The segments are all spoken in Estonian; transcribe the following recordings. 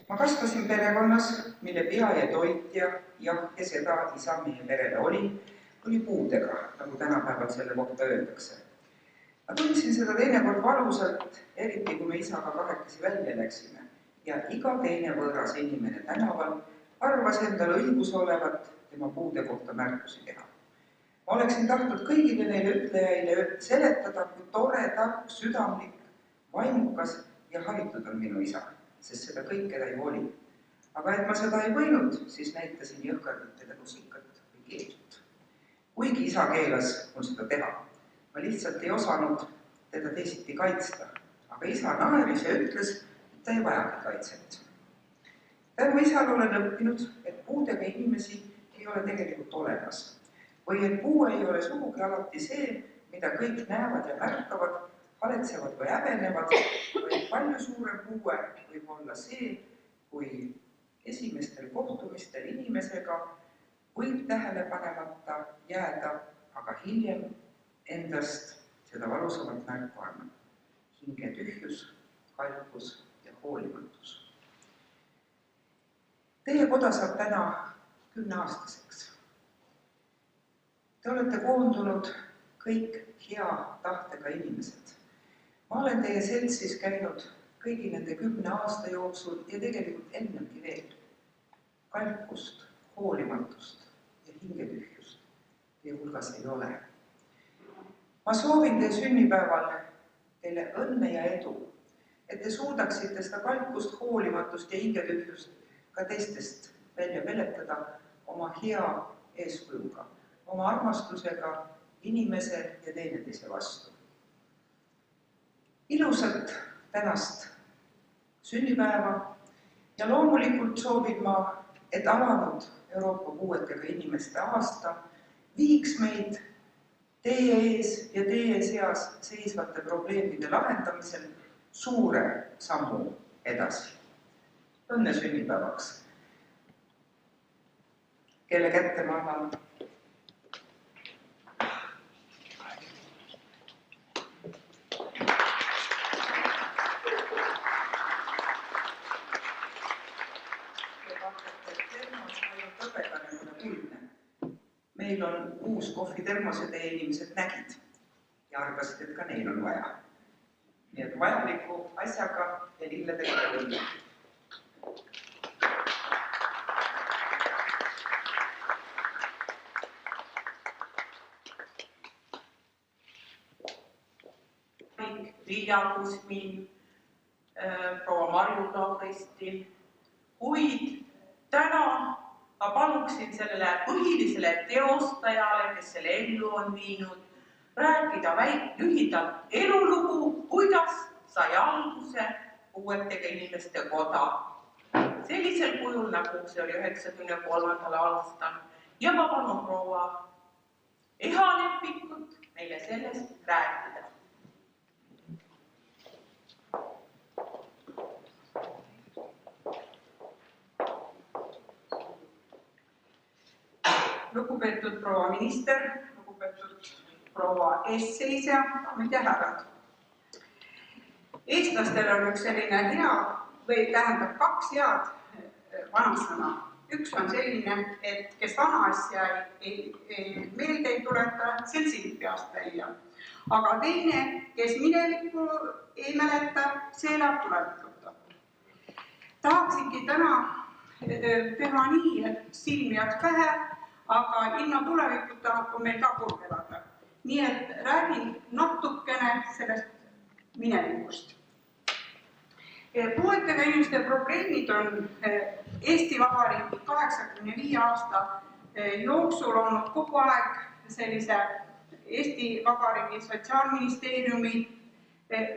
Ma kasvasin perekonnas, mille pea ja toitja ja seda isa meie perele oli puudega, nagu tänapäeval selle kohta öeldakse. Ma tundsin seda teinekord valusalt, eriti kui me isaga kahekesi välja läksime ja iga teine võõras inimene tänaval arvas endal õigus olevat tema puude kohta märkusi teha. Ma oleksin tahtnud kõigile neile ütlejaile seletada, kui tore, tark, südamlik, vaimukas ja haritud on minu isa, sest seda kõike ta ju oli. Aga et ma seda ei võinud, siis näitasin jõhkarditele rusikat või keelt. Kuigi isa keelas mul seda teha, ma lihtsalt ei osanud teda teisiti kaitsta, aga isa naeris ja ütles, et ta ei vajagi kaitset. Tänu isal olen õppinud, et puudega inimesi ei ole tegelikult olemas või et puu ei ole sugugi alati see, mida kõik näevad ja märkavad, haletsevad või häbenevad, või palju suurem puue võib olla see, kui esimestel kohtumistel inimesega võib tähelepanemata jääda, aga hiljem endast seda valusamalt märku annab. Hinge tühjus, kalkus ja hoolimatus. Teie koda saab täna 10-aastaseks. Te olete koondunud kõik hea tahtega inimesed. Ma olen teie seltsis käinud kõigi nende 10 aasta jooksul ja tegelikult ennemgi veel. Kalkust, hoolimatust ja hingetühjust teie hulgas ei ole. Ma soovin teie sünnipäeval teile õnne ja edu, et te suudaksite seda kalkust, hoolimatust ja hingetühjust ka teistest välja peletada oma hea eeskujuga, oma armastusega inimese ja teineteise vastu. Ilusat tänast sünnipäeva ja loomulikult soovin ma, et alanud Euroopa puuetega inimeste aasta viiks meid teie ees ja teie seas seisvate probleemide lahendamisel suure sammu edasi. Õnne sünnipäevaks, kelle kätte ma annan. Meil on uus kohvitermos ja teie inimesed nägid ja arvasid, et ka neil on vaja. Nii et vajaliku asjaga ja lilledega õnne. Vilja Kusmin, proua Marju Lauristin, kuid täna ma paluksin sellele põhilisele teostajale, kes selle ellu on viinud, rääkida lühidalt elulugu, kuidas sai alguse puuetega inimeste koda. Sellisel kujul, nagu see oli 1993. aastal. Ja ma palun proua Eha Lepikut meile sellest rääkida. Lugupeetud proua minister, lugupeetud proua eesseisja, daamid ja härrad. Eestlastel on üks selline hea, või tähendab 2 head vanasõna. Üks on selline, et kes vana asja meelde ei tuleta, seltsid peast välja. Aga teine, kes minevikku ei mäleta, see elab tulevikuta. Tahaksingi täna teha nii, et silmi jääks pähe, aga ilma tulevikuta on meil ka kurb elada. Nii et räägin natukene sellest minevikust. Puuetega inimeste probleemid on Eesti Vabariigi 85 aasta jooksul olnud kogu aeg sellise Eesti Vabariigi Sotsiaalministeeriumi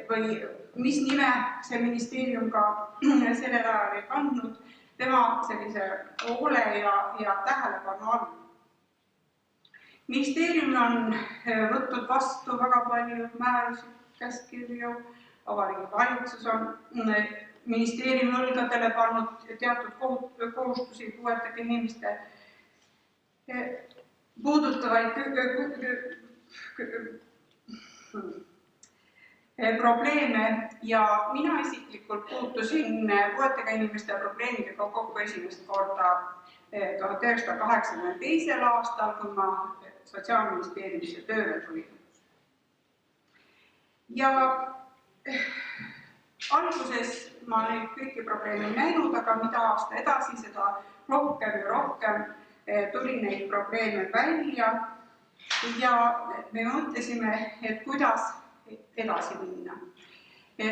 või mis nime see ministeerium ka sellel ajal ei kandnud, tema sellise hoole ja tähelepanu all. Ministeerium on võtnud vastu väga palju määrusi, käskkirju, Vabariigi Valitsus on ministeeriumi õlgadele pannud teatud kohustusi puuetega inimeste puudutavaid probleeme ja mina isiklikult puutusin puuetega inimeste probleemidega kokku esimest korda 1982. aastal, kui ma Sotsiaalministeeriumisse tööle tulin. Ja alguses ma neid kõiki probleeme ei näinud, aga mida aasta edasi, seda rohkem ja rohkem tuli neid probleeme välja ja me mõtlesime, et kuidas edasi minna.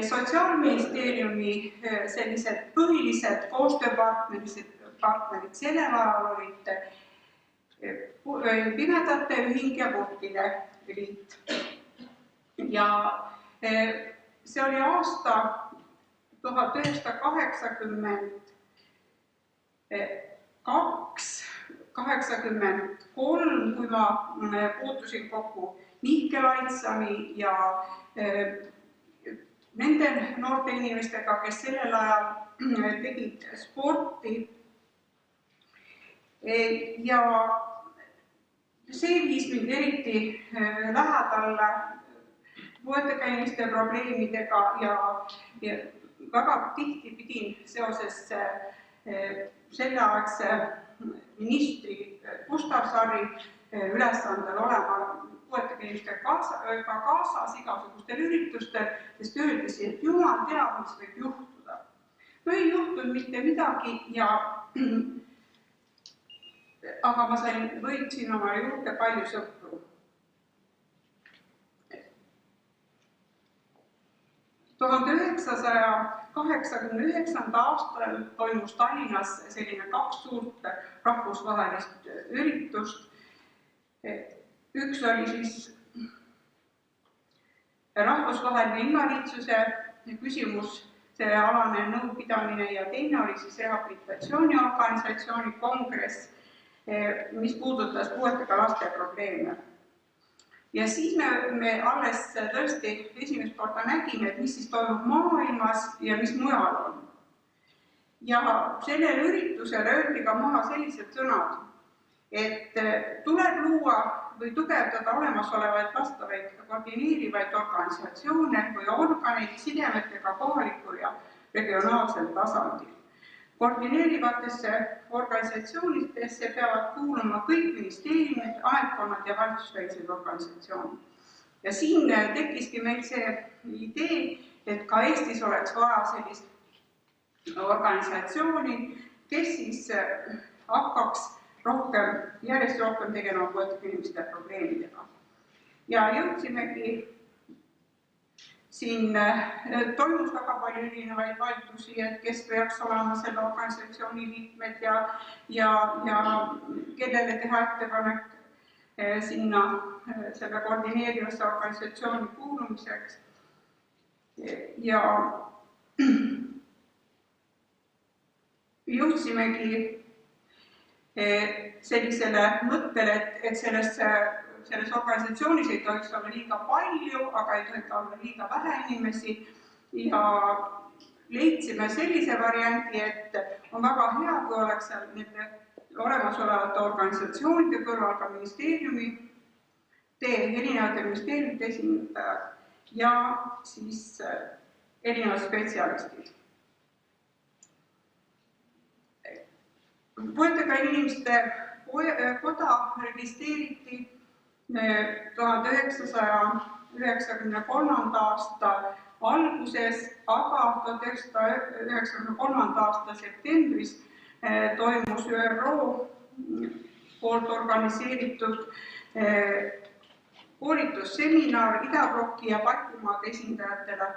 Sotsiaalministeeriumi sellised põhilised koostööpartnerid sellel ajal olid Pimedate Ühing ja Kurtide Liit. Ja see oli aasta 1982-83, kui ma puutusin kokku Mihkel Aitsami ja nende noorte inimestega, kes sellel ajal tegid sporti. Ja see viis mind eriti lähedale puuetega inimeste probleemidega ja väga tihti pidin seoses selleaegse ministri Gustav Sarri ülesandel olema puuetega inimestega kaasas igasugustel üritustel, sest öeldisi, et jumal teab, mis võib juhtuda. No ei juhtunud mitte midagi, aga ma võitsin oma juurde palju sõpru. 1989. aastal toimus Tallinnas selline 2 suurt rahvusvahelist üritust. Üks oli siis rahvusvaheline invaliidsuse küsimus, see alane nõupidamine ja teine oli siis rehabilitatsiooniorganisatsiooni kongress, mis puudutas puuetega laste probleeme. Ja siis me alles tõesti esimest korda nägime, et mis siis toimub maailmas ja mis mujal on. Ja sellel üritusel öeldi ka maha sellised sõnad, et tuleb luua või tugevdada olemasolevaid vastavaid koordineerivaid organisatsioone või organeid sidemetega kohalikul ja regionaalsel tasandil. Koordineerivatesse organisatsioonidesse peavad kuuluma kõik ministeeriumid, ametkonnad ja valitsusvälised organisatsioonid. Ja siin tekkiski meil see idee, et ka Eestis oleks vaja sellist organisatsiooni, kes siis hakkaks järjest rohkem tegema puuetega inimeste probleemidega. Ja jõudsimegi siin toimus väga palju erinevaid vaidlusi, et kes peaks olema selle organisatsiooni liikmed ja kellele teha ettepanek sinna selle koordineerivasse organisatsiooni kuulumiseks. Ja jõudsimegi sellisele mõttele, et selles organisatsioonis ei tohiks olla liiga palju, aga ei tohiks olla liiga vähe inimesi ja leidsime sellise varianti, et on väga hea, kui oleks seal nende olemasolevate organisatsioonide kõrval ka erinevate ministeeriumide esindajad ja siis erinevad spetsialistid. Puuetega inimeste koda registreeriti 1993. aasta alguses, aga 1993. aasta septembris toimus ÜRO poolt organiseeritud koolitusseminar Ida-Blocki ja Baltimaade esindajatele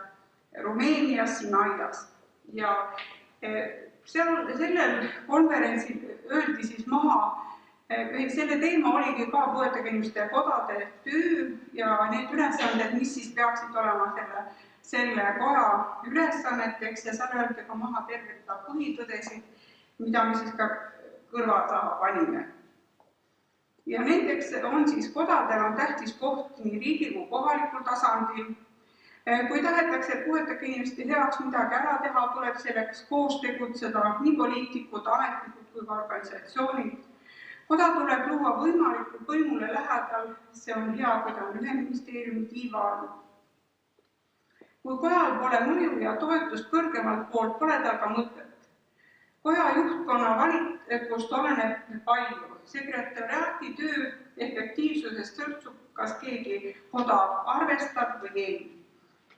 Rumeenias Sinaias. Ja sellel konverentsil öeldi siis maha, selle teema oligi ka puuetega inimeste kodade töö ja need ülesanded, mis siis peaksid olema selle koja ülesanneteks ja seal öeldi ka maha terveta põhitõdesid, mida me siis ka kõrva taha panime. Ja nendeks on siis kodadel on tähtis koht nii riigi kui kohalikul tasandil. Kui tahetakse puuetega inimeste heaks midagi ära teha, tuleb selleks koos tegutseda nii poliitikud, ametnikud kui ka organisatsioonid. Koda tuleb luua võimalikult võimule lähedal, see on hea, kui ta on ühe ministeeriumi tiiva all. Kui kojal pole mõju ja toetust kõrgemalt poolt, pole tal ka mõtet. Koja juhtkonna valikust oleneb palju. Sekretariaati töö efektiivsusest sõltub, kas keegi koda arvestab või ei.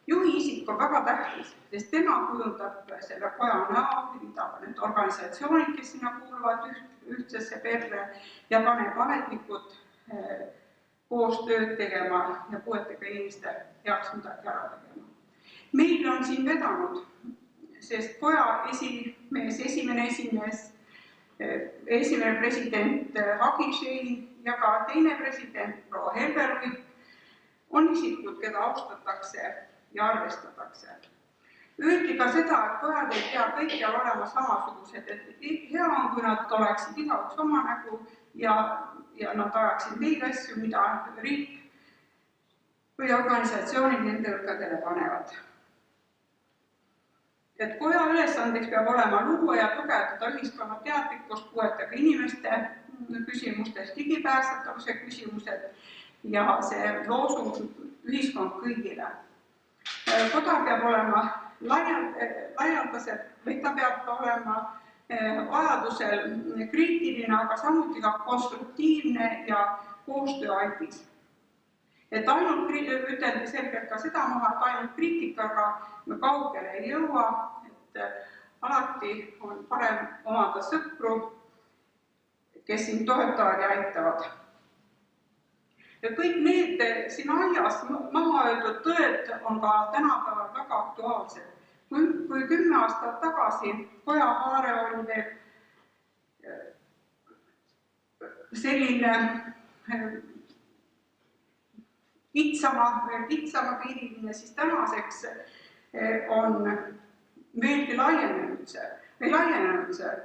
Juhi isik on väga tähtis, sest tema kujundab selle koja näo, hindab need organisatsioonid, kes sinna kuuluvad ühtsesse perre ja paneb ametnikud koos tööd tegema ja puuetega inimeste heaks midagi ära tegema. Meil on siin vedanud, sest koja esimene president Hagi Shein ja ka teine president proua Helberg on isikud, keda austatakse ja arvestatakse. Öeldi ka seda, et kojad ei pea kõikjal olema samasugused, et hea on, kui nad oleksid igaüks oma nägu ja nad ajaksid neid asju, mida riik või organisatsioonid nende õlgadele panevad. Et koja ülesandeks peab olema luua ja tugevdada ühiskonna teadlikkust puuetega inimeste küsimustes, ligipääsetavuse küsimused ja see loosung ühiskond kõigile. Koda peab olema laialdaselt või ta peab olema vajadusel kriitiline, aga samuti ka konstruktiivne ja koostööaldis. Et ainult üteldi selgelt ka seda maha, et ainult kriitikaga me kaugele ei jõua, et alati on parem omada sõpru, kes sind toetavad ja aitavad. Ja kõik need siin aias maha öeldud tõed on ka tänapäeval väga aktuaalsed. Kui 10 aastat tagasi koja haare oli veel selline kitsama piiriline, siis tänaseks on veelgi laienenud see.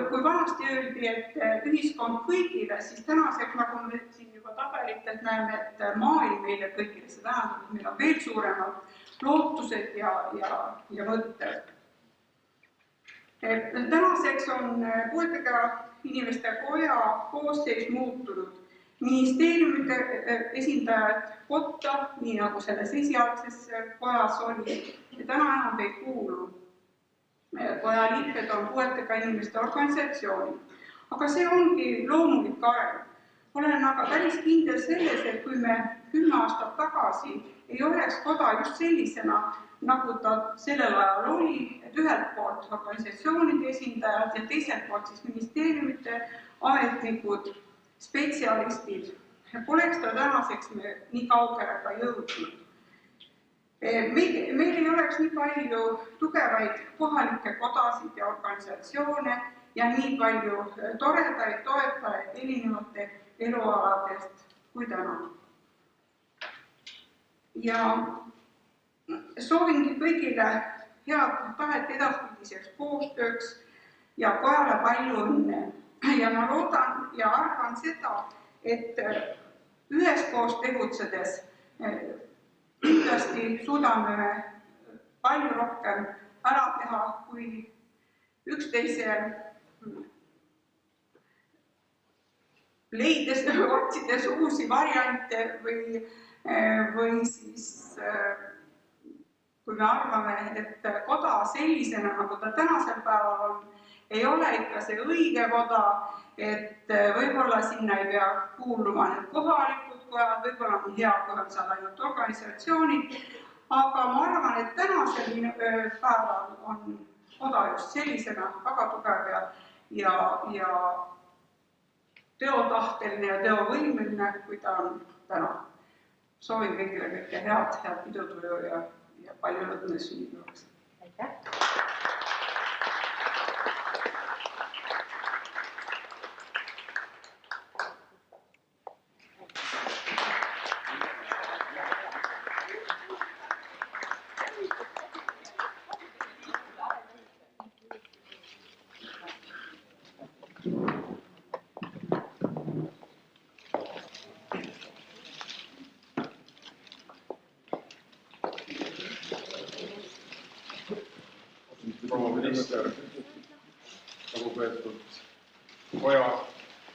Kui vanasti öeldi, et ühiskond kõigile, siis tänaseks, nagu me siin juba tabelitelt näeme, et maailm meile kõigile, see tähendab, et meil on veel suuremad lootused ja mõtted. Tänaseks on puuetega inimeste koja koosseis muutunud. Ministeeriumite esindajad kotta, nii nagu selles esialgses kojas oli, ja täna enam ei kuulu. Koja liikmed on puuetega inimeste organisatsioonid. Aga see ongi loomulik areng. Olen aga päris kindel selles, et kui me 10 aastat tagasi ei oleks koda just sellisena, nagu ta sellel ajal oli, et ühelt poolt organisatsioonide esindajad ja teiselt poolt siis ministeeriumite ametnikud, spetsialistid, poleks ta tänaseks nii kaugele ka jõudnud. Meil ei oleks nii palju tugevaid kohalikke kodasid ja organisatsioone ja nii palju toredaid toetajaid erinevate elualadest kui täna. Ja soovingi kõigile head tahet edaspidiseks koostööks ja kojale palju õnne. Ja ma loodan ja arvan seda, et üheskoos tegutsedes kindlasti suudame palju rohkem ära teha, kui üksteise leides, otsides uusi variante või siis kui me arvame, et koda sellisena, nagu ta tänasel päeval on, ei ole ikka see õige koda, et võib-olla sinna ei pea kuuluma need kohalikud kojad, võib-olla on hea, kui on seal ainult organisatsioonid, aga ma arvan, et tänasel päeval on koda just sellisena väga tugev ja teotahteline ja teovõimeline, kui ta on täna. Soovin kõigile kõike head pidutuju ja palju õnne sünnipäevaks. Aitäh! Proua minister, lugupeetud koja,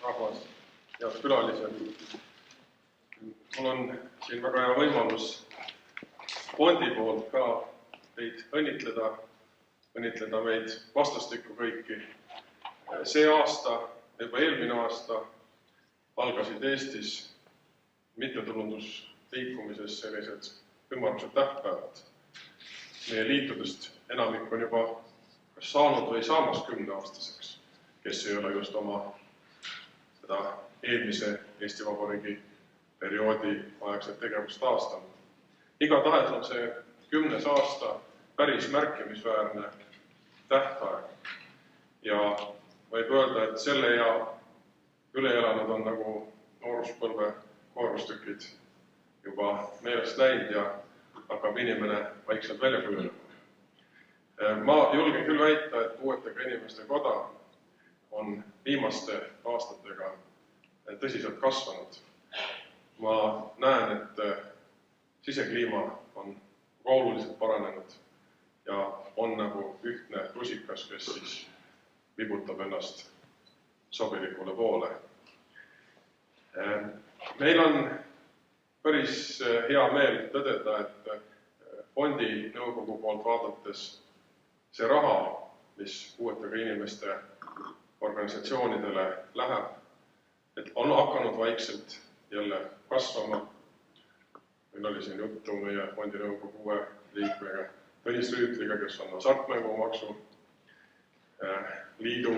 rahvas ja külalised. Mul on siin väga hea võimalus fondi poolt ka teid õnnitleda meid vastastikku kõiki. See aasta, juba eelmine aasta, algasid Eestis mittetulundusliikumises sellised ümmargused tähtpäevad. Meie liitudest enamik on juba kas saanud või saamas 10-aastaseks, kes ei ole just oma seda eelmise Eesti Vabariigi perioodi aegset tegevust taastanud. Igatahes on see 10. aasta päris märkimisväärne tähtaeg ja võib öelda, et selle ja üle elanud on nagu nooruspõlve koorustükid juba meelest läinud ja hakkab inimene vaikselt välja kujunema. Ma julgen küll väita, et puuetega inimeste koda on viimaste aastatega tõsiselt kasvanud. Ma näen, et sisekliima on oluliselt paranenud ja on nagu ühtne rusikas, kes siis vibutab ennast sobilikule poole. Meil on päris hea meel tõdeda, et fondi nõukogu poolt vaadates see raha, mis puuetega inimeste organisatsioonidele läheb, et on hakanud vaikselt jälle kasvama. Meil oli siin juttu meie fondi nõukogu uue liikmega Tõnis Rüütliga, kes on hasartmängumaksu liidu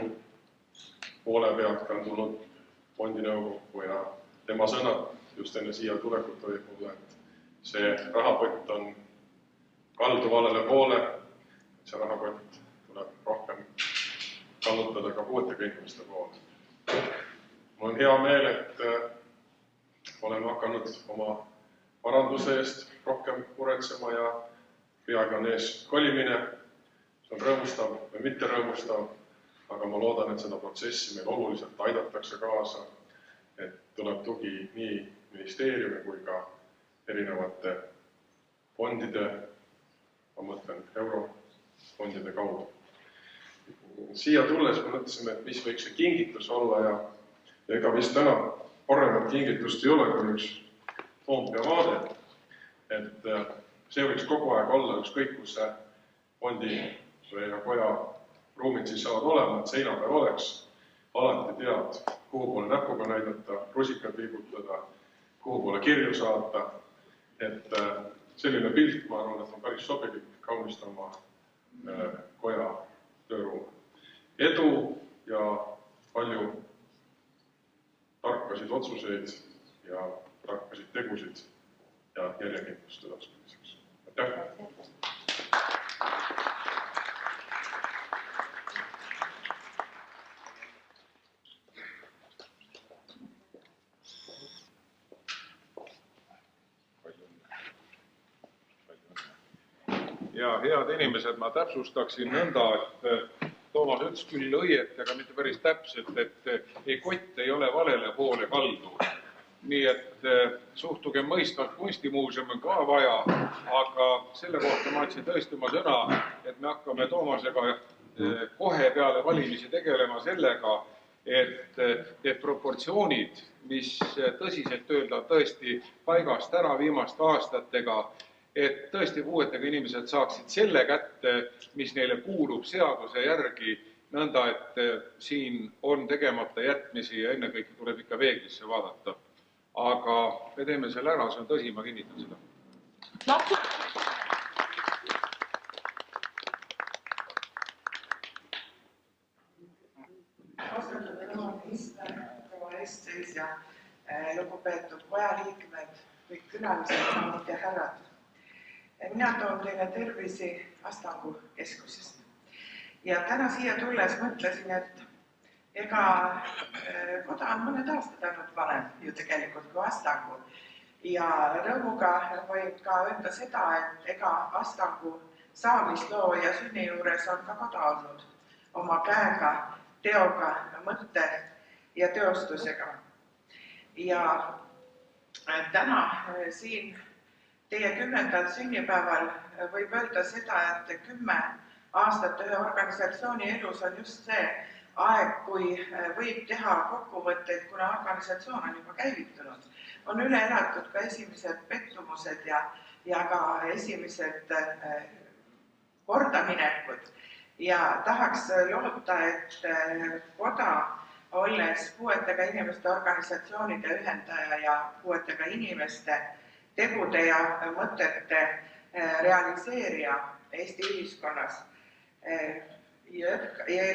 poole pealt ka tulnud fondi nõukogu ja tema sõnad just enne siia tulekut olid mulle, et see rahapott on kaldu valele poole, et see rahapott tuleb rohkem kallutada ka puuetega inimeste poole. Mul on hea meel, et oleme hakanud oma paranduse eest rohkem muretsema ja peagi on ees kolimine. See on rõõmustav või mitte rõõmustav, aga ma loodan, et seda protsessi meil oluliselt aidatakse kaasa, et tuleb tugi nii ministeeriumi kui ka erinevate fondide, ma mõtlen eurofondide kaudu. Siia tulles me mõtlesime, et mis võiks see kingitus olla ja ega vist täna paremat kingitust ei ole kui üks Toompea vaade, et see võiks kogu aeg olla ükskõik, kus see fondi või koja ruumid siis saavad olema, et seina peal oleks, alati tead, kuhu poole näpuga näidata, rusikad viibutada, kuhu poole kirju saata, et selline pilt, ma arvan, et on päris sobilik kaunistama koja tööruum. Edu ja palju tarkasid otsuseid ja tarkasid tegusid ja järjekindlust edaspidiseks. Aitäh! Ja head inimesed, ma täpsustaksin nõnda, et Toomas ütles küll õieti, aga mitte päris täpselt, et kott ei ole valele poole kaldu. Nii et suhtuge mõistvalt, kunstimuuseum on ka vaja, aga selle kohta ma andsin tõesti oma sõna, et me hakkame Toomasega kohe peale valimisi tegelema sellega, et proportsioonid, mis tõsiselt öelda tõesti paigast ära viimaste aastatega, et tõesti puuetega inimesed saaksid selle kätte, mis neile kuulub seaduse järgi, nõnda, et siin on tegemata jätmisi ja ennekõike tuleb ikka peeglisse vaadata. Aga me teeme selle ära, see on tõsi, ma kinnitan seda. Austatud proua minister, proua eestseisja, lugupeetud vajaliikmed, kõik külalised, daamid ja härrad. Mina toon teile tervisi Astangu keskusest. Ja täna siia tulles mõtlesin, et ega koda on mõned aastad ainult vanem ju tegelikult kui Astangu. Ja rõõmuga võib ka öelda seda, et ega Astangu saamisloo ja sünni juures on ka koda olnud oma käega, teoga, mõtte ja teostusega. Ja täna siin teie 10. sünnipäeval võib öelda seda, et 10 aastat ühe organisatsiooni elus on just see aeg, kui võib teha kokkuvõtteid, kuna organisatsioon on juba käivitunud. On üle elatud ka esimesed pettumused ja ja ka esimesed kordaminekud ja tahaks loota, et koda, olles puuetega inimeste organisatsioonide ühendaja ja puuetega inimeste tegude ja mõtete realiseerija Eesti ühiskonnas, ja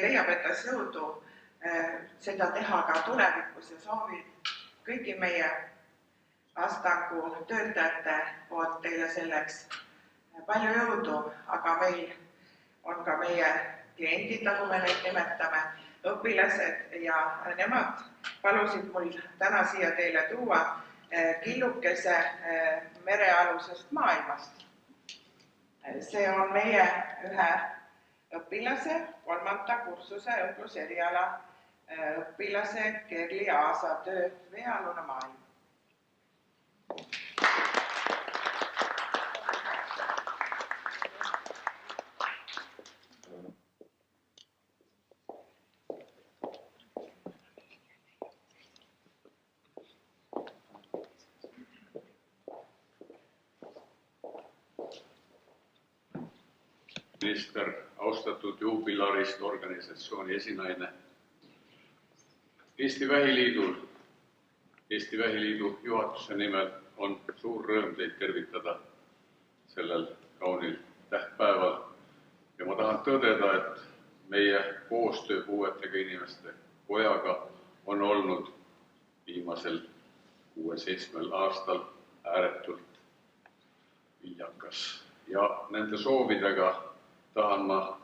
leiab endas jõudu seda teha ka tulevikus ja soovin kõigi meie Astangu töötajate poolt teile selleks palju jõudu, aga meil on ka meie kliendid, nagu me neid nimetame, õpilased ja nemad palusid mul täna siia teile tuua killukese merealusest maailmast. See on meie ühe õpilase 3. kursuse õigluseriala õpilase Kerli Aasa töö Veealune maailm. Minister, austatud juubilarist organisatsiooni esinaine. Eesti Vähiliidu juhatuse nimel on suur rõõm teid tervitada sellel kaunil tähtpäeval. Ja ma tahan tõdeda, et meie koostöö puuetega inimeste kojaga on olnud viimasel 6-7 aastal ääretult viljakas. Ja nende soovidega tahan ma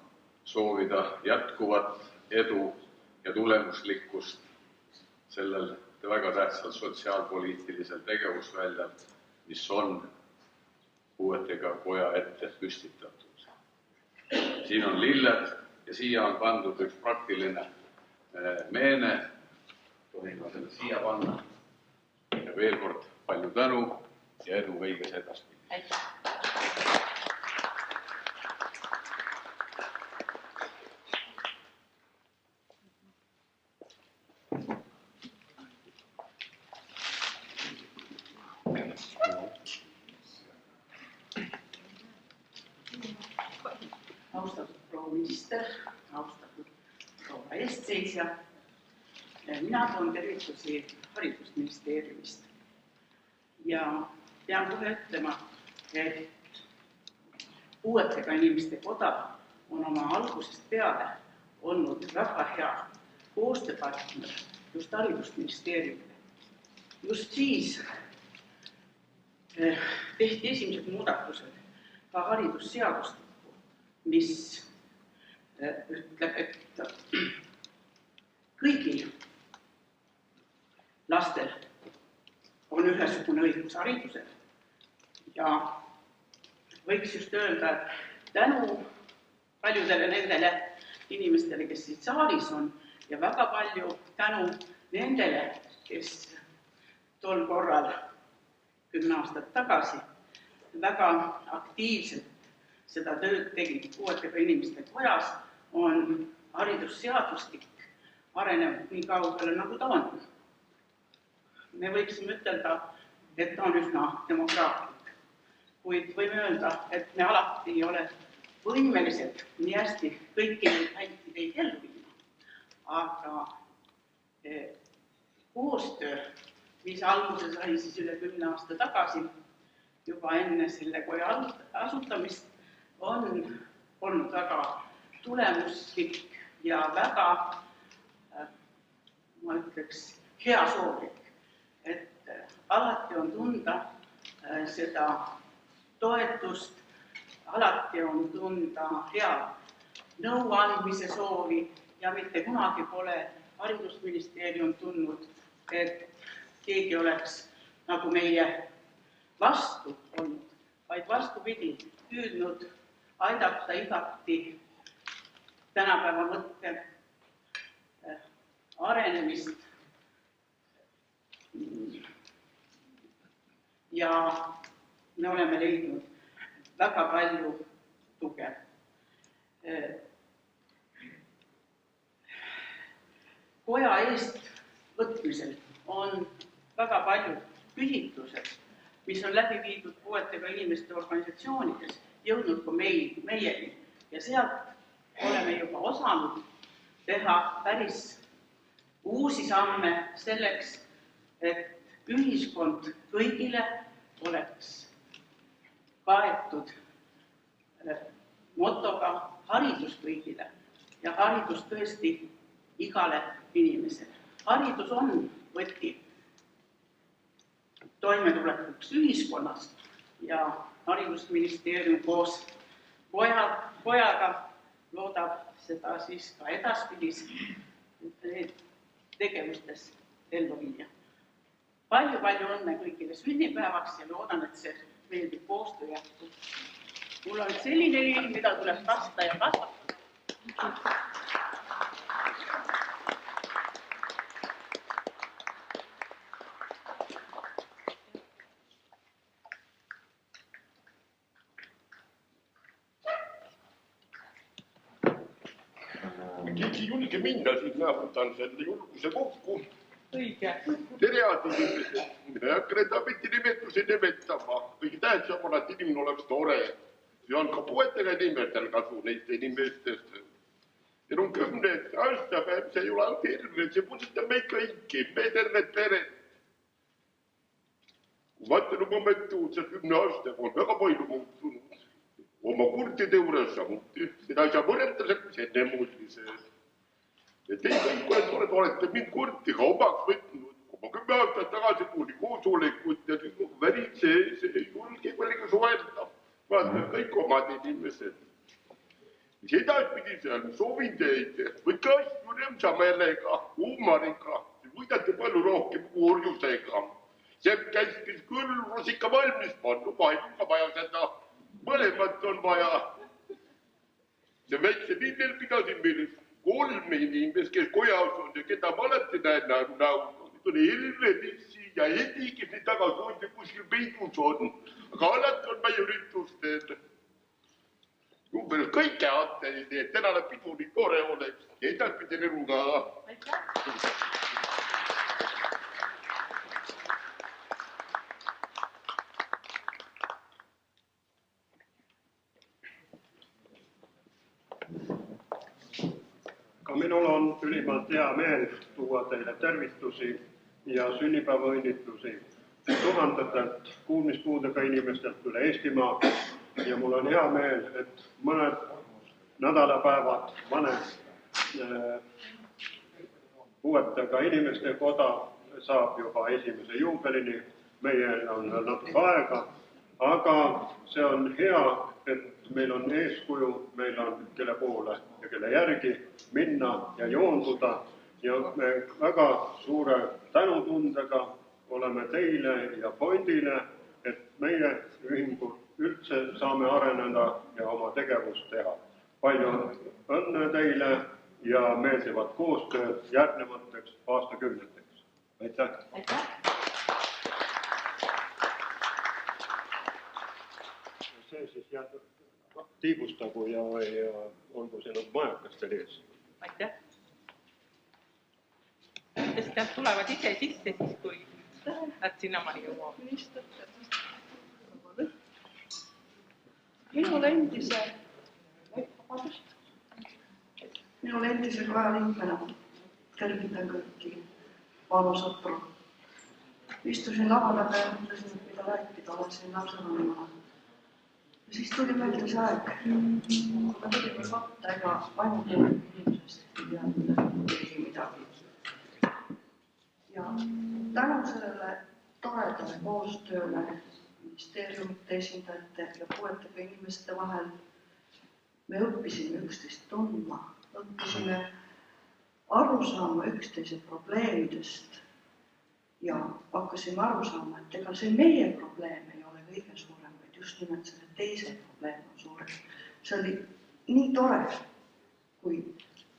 soovida jätkuvat edu ja tulemuslikkust sellel väga tähtsal sotsiaalpoliitilisel tegevusväljal, mis on puuetega koja ette püstitatud. Siin on lilled ja siia on pandud üks praktiline meene. Tohin ma selle siia panna. Ja veel kord palju tänu ja edu kõiges edaspidi. Aitäh! Austatud proua minister, austatud proua eestseisja. Mina toon tervitusi haridusministeeriumist ja pean kohe ütlema, et puuetega inimeste koda on oma algusest peale olnud väga hea koostööpartner just haridusministeeriumile. Just siis tehti esimesed muudatused ka haridusseadustikku, mis ütleb, et kõigil lastel on ühesugune õigus haridusele ja võiks just öelda, et tänu paljudele nendele inimestele, kes siin saalis on ja väga palju tänu nendele, kes tol korral 10 aastat tagasi väga aktiivselt seda tööd tegid puuetega inimeste kojas, on haridusseadustik arenenud nii kaugele, nagu ta on. Me võiksime ütelda, et ta on üsna demokraatlik, kuid võime öelda, et me alati ei ole võimelised nii hästi kõiki neid häid ideid ellu viima. Aga koostöö, mis alguse sai siis üle 10 aasta tagasi, juba enne selle koja asutamist, on olnud väga tulemuslik ja väga, ma ütleks, hea soovlik, et alati on tunda seda toetust, alati on tunda hea nõuandmise soovi ja mitte kunagi pole haridusministeerium tundnud, et keegi oleks nagu meie vastu olnud, vaid vastupidi püüdnud aidata igati tänapäeva mõtte arenemist ja me oleme leidnud väga palju tuge. Koja eest võtmisel on väga palju küsitlused mis on läbi viidud puuetega inimeste organisatsioonides, jõudnud ka meieni ja sealt oleme juba osanud teha päris uusi samme selleks, et ühiskond kõigile oleks kaetud motoga haridus kõigile ja haridus tõesti igale inimesele. Haridus on võti toimetulekuks ühiskonnas ja haridusministeerium koos pojaga loodab seda siis ka edaspidis tegevustes ellu viia. Palju õnne kõigile sünnipäevaks ja loodan, et see meeldib koostöö jätkub. Mul on selline liin, mida tuleb kasta ja kasvatada. Keegi julge minna sinna, võtan selle julguse kokku. Õige. Tere head inimesed. Mina ei hakka nende ametinimetusi nimetama. Kõige tähtsam on, et inimene oleks tore. See on ka puuetega inimestel kasu neist inimestest. Ja on 10. aastapäev, see ei ole terve, see puudutab meid kõiki, me terved pered. Kui vaatan oma metuudse 10 aastapäev on väga palju muutunud. Oma kurtide juures samuti. Seda ei saa võrrelda, mis enne muutised. Ja teie kõik olete mind kurtiga omaks võtnud. Kui ma 10 aastat tagasi kuuli koosolekut ja värise ei julge kuidagi suhelda. Vaatame kõik omad inimesed. Mis edaspidi seal soovin teid, võtke asju rõmsa meelega, huumoriga, võidate palju rohkem kurjusega. Sepp käskis küll rusika valmis pannu, vaheluga vaja seda. Mõlemat on vaja. See väikse linnel pidasin meil 3 inimest, kes kojas on ja keda ma alati näen näoga. Need on Helve-Lissi ja Edi, kes neid tagasi kuskil peidus on. Aga alati on meie üritustel. Umbes kõike aate, et tänane pidu nii tore oleks. Ja edaspidi elu Ka minul on ülimalt hea meel tuua teile tervistusi ja sünnipäevaõnnitlusi tuhandetelt kuulmispuudega inimestelt üle Eestimaa ja mul on hea meel, et mõned nädalapäevad vanes puuetega inimeste koda saab juba esimese juubelini, meil on veel natuke aega, aga see on hea, et meil on eeskuju, meil on kelle poole ja kelle järgi minna ja joonduda ja me väga suure tänutundega oleme teile ja fondile, et meie ühingud üldse saame areneda ja oma tegevust teha. Palju õnne teile ja meeldivat koostööd järgnevateks aastakümneteks. Aitäh! See siis tiibustagu ja olgu see nagu majakastel ees. Aitäh! Sest nad tulevad ise sisse siis, kui nad sinnamaani jõuavad. Minul endise koja liikmena tervitan kõiki vanusõpru. Istusin lava taga ja mõtlesin, et mida rääkida, olen siin lapsevanemana. Ja siis tuli meelde see aeg, kui ma tegin võtta ega ainult inimesest ei teadnud midagi. Ja tänu sellele toredale koostööle ministeeriumite esindajate ja puuetega inimeste vahel me õppisime üksteist tundma, õppisime aru saama üksteise probleemidest ja hakkasime aru saama, et ega see meie probleem ei ole kõige suurem, vaid just nimelt selle teise probleem on suurem. See oli nii tore, kui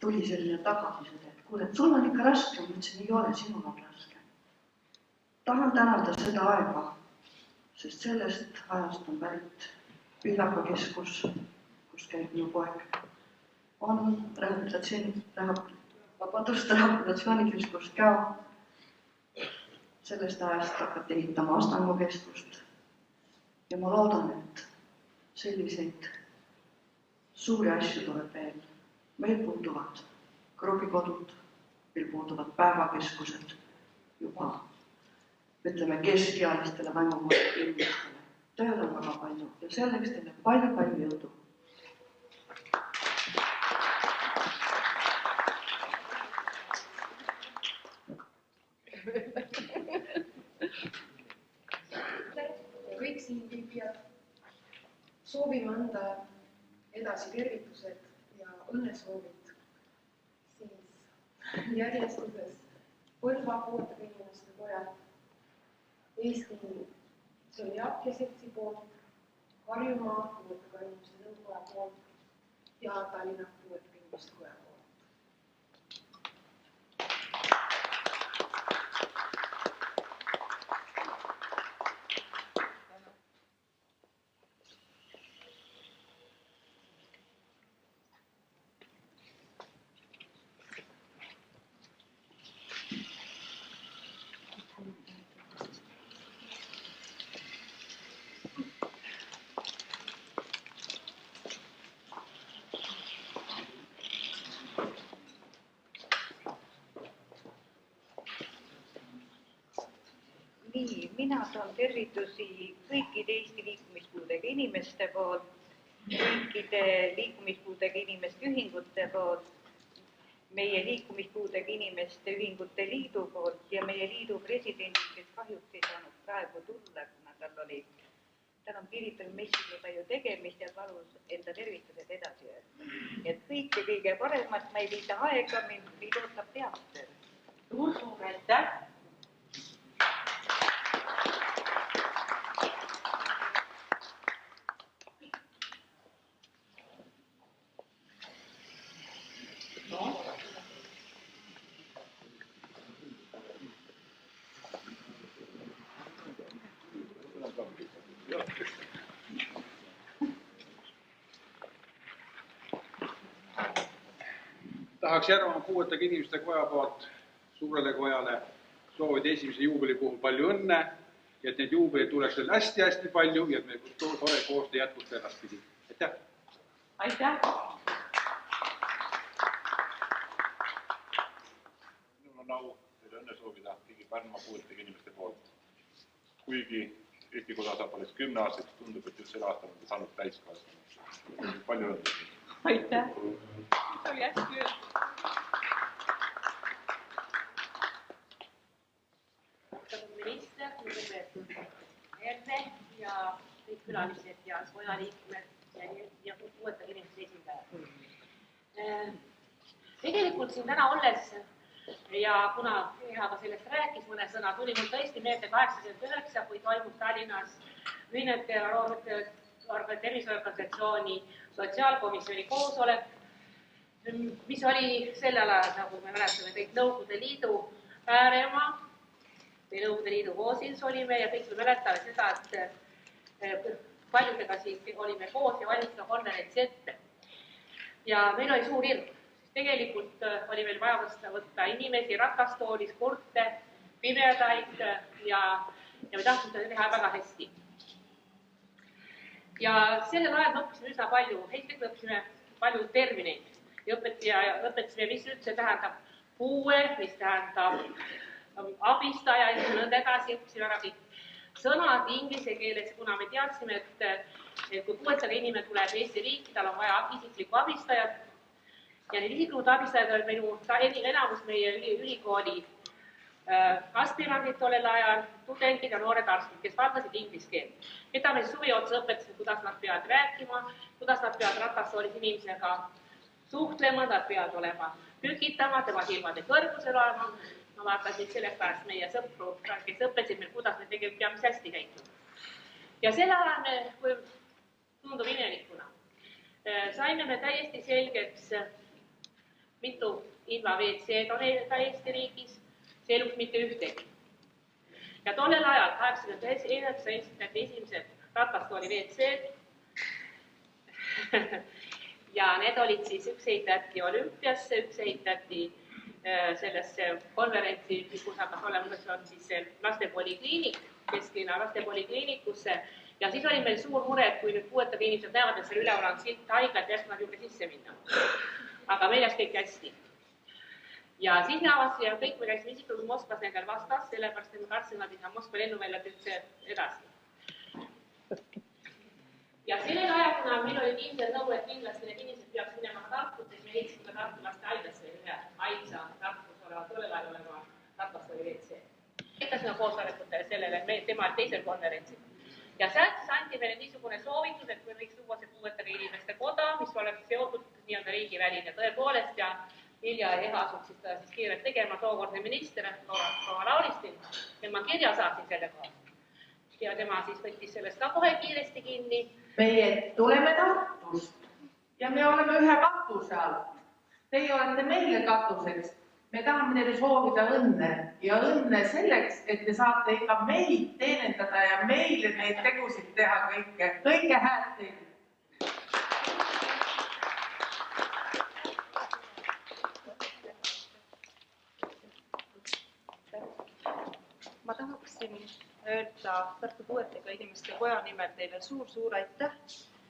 tuli selline tagasiside, et kuule, et sul on ikka raske, ma ütlesin, ei ole, sinul on raske. Tahan tänada seda aega, sest sellest ajast on pärit Villakakeskus, kus käib minu poeg. On rehabilitatsioonikeskus ka. Sellest ajast hakati ehitama Astangu keskust ja ma loodan, et selliseid suuri asju tuleb veel. Meil puuduvad grupikodud, meil puuduvad päevakeskused juba, ütleme, keskealistele mängumaalt inimestele. Tööd on väga palju ja selleks teile palju jõudu. Kõik siin viibijad soovime anda edasi tervitused ja õnnesoovid siis järjestuses Põlva puuetega inimeste koja, Eesti Soliaakia seltsi poolt, Harjumaa puuetega inimeste nõukoja poolt ja Tallinna puuetega inimeste koja poolt. Nii, mina saan tervitusi kõikide Eesti liikumispuudega inimeste poolt, kõikide liikumispuudega inimeste ühingute poolt, meie liikumispuudega inimeste ühingute liidu poolt ja meie liidu presidendid, kes kahjuks ei saanud praegu tulla, kuna tal on piiritud messiga palju tegemist ja palus enda tervitused edasi öelda. Et kõige paremat, ma ei viida aega, mind ootab teater. Suur aitäh! Tahaks Järvamaa puuetega inimeste koja poolt suurele kojale soovida esimese juubeli puhul palju õnne ja et need juubelid tuleks veel hästi palju ja et me tore koostöö jätkuks edaspidi. Aitäh! Aitäh! Minul on au teile õnne soovida kõigi Pärnumaa puuetega inimeste poolt. Kuigi Eesti koda saab alles 10 aastaks, tundub, et just selle aastal on saanud täiskasvanud. Palju õnne! Aitäh! See oli hästi öeldud. Minister, lugupeetud Erne ja kõik külalised ja koja liikmed ja puuetega inimeste esindajad. Tegelikult siin täna olles ja kuna Eha ka sellest rääkis mõne sõna, tuli mul tõesti meelde 89, kui toimus Tallinnas Ühinete terviseorganisatsiooni sotsiaalkomisjoni koosolek, mis oli sellel ajal, nagu me mäletame, kõik Nõukogude Liidu ääremaa või Nõukogude Liidu koosis olime ja kõik me mäletame seda, et paljudega siis olime koos ja valmisime konverentsi ette. Ja meil oli suur hirm. Tegelikult oli meil vaja võtta inimesi ratastoolis, kurte, pimedaid ja me tahtsime seda teha väga hästi. Ja sellel ajal me õppisime üsna palju, esiteks õppisime palju termineid ja õpetasime, mis üldse tähendab puue, mis tähendab abistaja ja nõnda edasi, õppisime ära kõik sõnad inglise keeles, kuna me teadsime, et kui puuetega inimene tuleb Eesti riiki, tal on vaja isiklikku abistajat ja need isiklikud abistajad olid enamus meie ülikooli aspirandid tollel ajal, tudengid ja noored arstid, kes valdasid inglise keelt. Keda me suvi otsa õpetasime, kuidas nad peavad rääkima, kuidas nad peavad ratastoolis inimesega suhtlema, nad peavad olema pükitama, tema silmade kõrgusel olema. Ma vaatasin sellest ajast meie sõpru, kes õpetasid meil, kuidas me tegelikult peame hästi käituma. Ja selle ajal me, kui tundub imelikuna, saime me täiesti selgeks, mitu ilma WC-d on Eesti riigis, selgus mitte ühtegi. Ja tollel ajal 89 esitati esimesed ratastooli WC-d ja need olid siis, üks ehitati olümpiasse, üks ehitati sellesse konverentsi, kus hakkas olema, see on siis lastepolikliinik, kesklinna lastepolikliinikusse Ja siis oli meil suur mure, et kui nüüd puuetega inimesed näevad, et seal üleval on silt haiglat, järsku nad juurde sisse minna. Aga meil järs kõik hästi. Ja siis me avasime ja kõik me käisime isiklikult Moskvas nendel vastas, sellepärast et me kartsime, nad ei saa Moskva lennuväljalt üldse edasi. Ja sellel ajal, kuna meil oli kindel nõu, et kindlasti need inimesed peaks minema Tartut, siis me ehtsime ka Tartu laste haiglasse ühe ainsa Tartus oleva tollel oleva Tartlaste oli WC. Ehitasime koosolekutele sellele, et tema teisel konverentsil. Ja sealt siis anti meile niisugune soovitus, et me võiks luua see puuetega inimeste koda, mis oleks seotud nii-öelda riigiväline tõepoolest ja Vilja Eha asuksid seda siis kiirelt tegema, tookordne minister, proua Lauristin, tema kirja saatsin selle kohta. Ja tema siis võttis sellest ka kohe kiiresti kinni. Meie tuleme Tartust ja me oleme ühe katuse all. Teie olete meile katuseks. Me tahame teile soovida õnne ja õnne selleks, et te saate ikka meid teenendada ja meile neid tegusid teha kõike. Kõike hääd teile. Ma tahaksin öelda Tartu puuetega inimeste koja nimel teile suur aitäh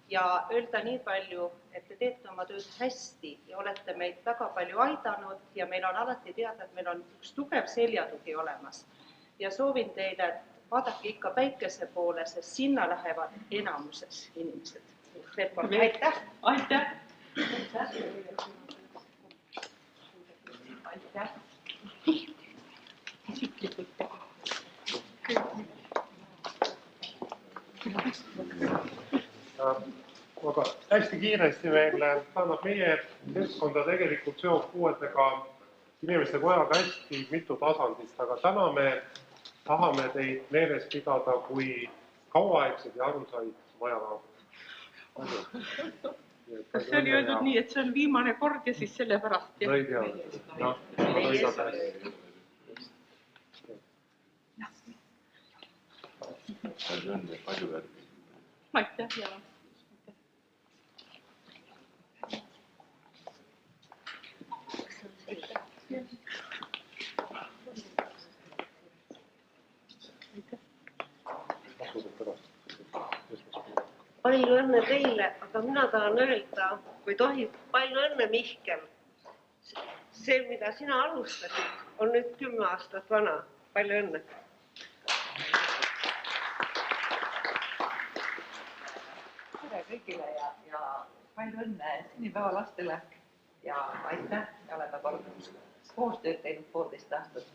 ja öelda nii palju, et te teete oma tööd hästi ja olete meid väga palju aidanud ja meil on alati teada, et meil on üks tugev seljatugi olemas. Ja soovin teile, et vaadake ikka päikese poole, sest sinna lähevad enamuses inimesed. Veel kord aitäh! Aitäh! Aitäh! Aga hästi kiiresti meil tähendab meie keskkonda tegelikult seob puuetega inimeste kojaga hästi mitu tasandist, aga täna me tahame teid meeles pidada kui kauaaegsed ja armsaid majaraamatuid. Kas see oli öeldud nii, et see on viimane kord ja siis selle pärast? No ei tea. Palju õnne, palju värvi. Aitäh, jah. Palju õnne teile, aga mina tahan öelda, kui tohib, palju õnne Mihkel. See, mida sina alustasid, on nüüd 10 aastat vana. Palju õnne. Tere kõigile ja palju õnne sünnipäeva lastele ja aitäh ja oleme koostööd teinud 1,5 aastat.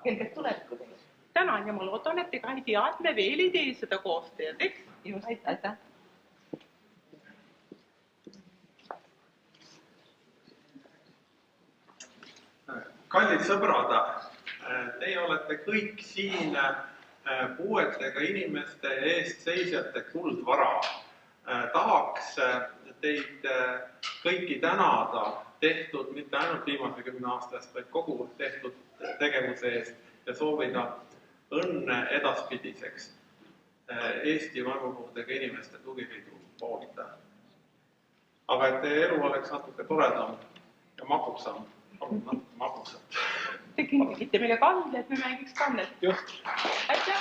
Kelget tulevikku teile? Tänan ja ma loodan, et ega ei tea, et me veel ei tee seda koostööd, eks? Just, aitäh. Kallid sõbrad, teie olete kõik siin puuetega inimeste eest seisjate kuldvara. Tahaks teid kõiki tänada tehtud, mitte ainult viimase 10 aastast, vaid kogu tehtud tegevuse eest ja soovida õnne edaspidiseks Eesti vaevupuudega inimeste tugiliidu poolt. Aga et teie elu oleks natuke toredam ja magusam. Magusat. Te kingite meile kandle, et me mängiks kannet. Just. Aitäh!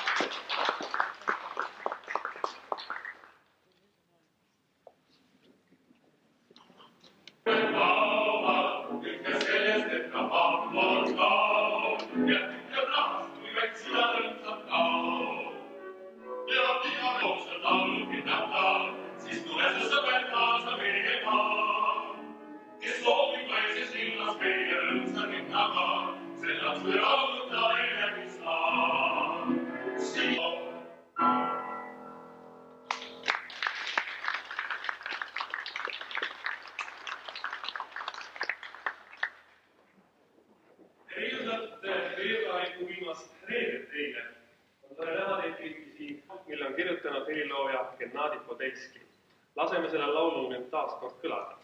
Laseme selle laulu nüüd taas kord kõlada.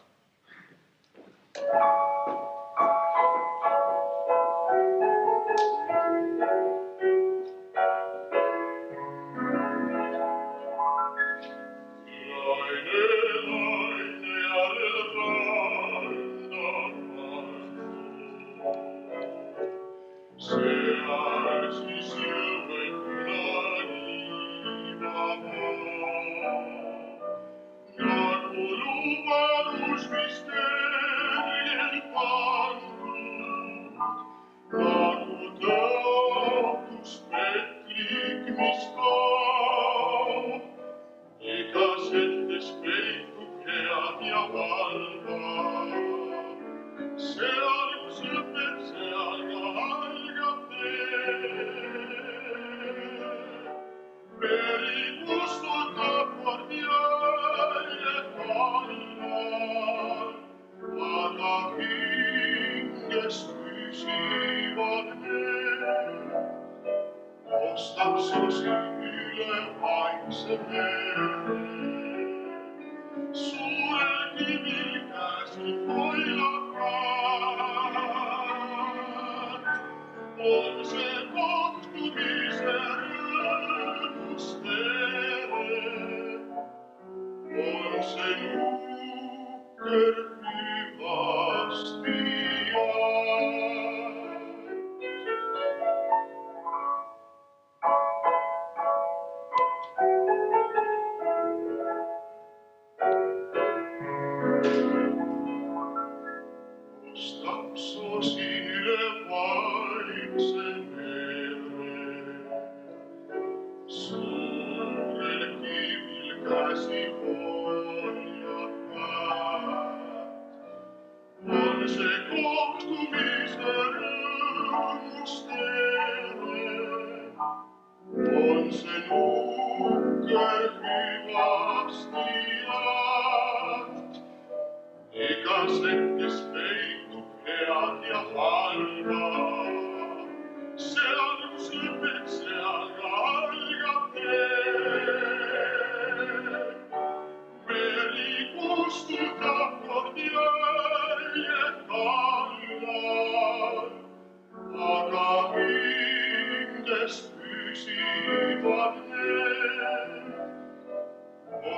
See petlik, mis kaob, igas hetkes peitub head ja halba. Seal, kus lõpeb, seal ka algab tee. Veri kustutab kord jäljed kallal, aga hinges püsivad need. Ostab susi üle vaimse mere. Suurel kivil käsil hoiakat. On see kohtumise rõõmus tere. On see nukker hüvasti ostab soosin üle vaimse mere. Suurel kivil käsi hoiakat. On see kohtumise rõõmus tere. On see nukker hüvasti akt. Igas hetkes peitub head ja halba. Seal, kus lõpeb, seal ka algab tee. Veri kustutab kord jäljed kallal, aga hinges püsivad need.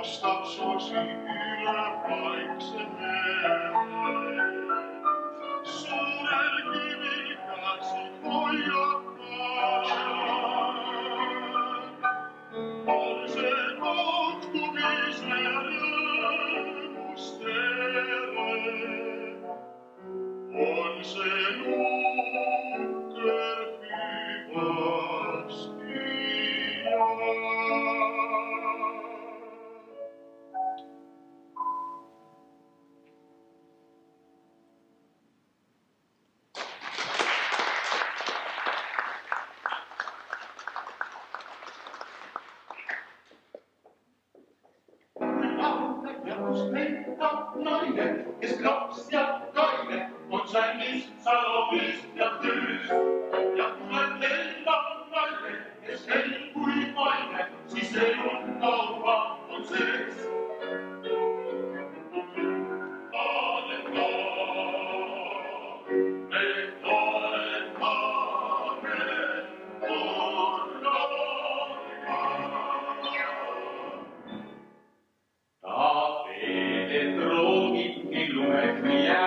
Ostab sosi üle vaikse mere. Suurel kivil käsil hoiakat. On see kohtumise rõõmus tere. On see nukker hüvasti naine, kes klaps ja kaine, on sängis, salongis ja töös. Ja tuleb lella naine, kes hell kui maine, siis elul kaua on sees. Ja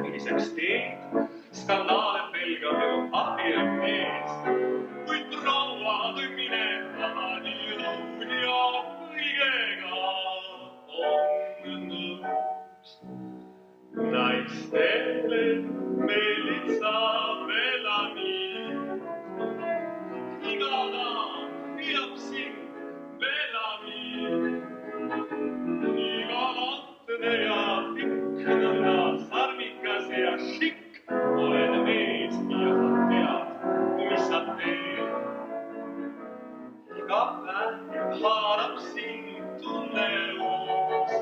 koomiliseks teed. Skandaale pelgab ju abielu mees, kuid proua tõi minema nii lõun ja kõigega on nõus. Naistele meeldib saab elami, iga taam pidab sind velami. Iga lahtne ja pikk, nõnda sarmikas ja šikk, oled mees ja sa tead, mis sa teed. Iga päev haarab sind tunnelus,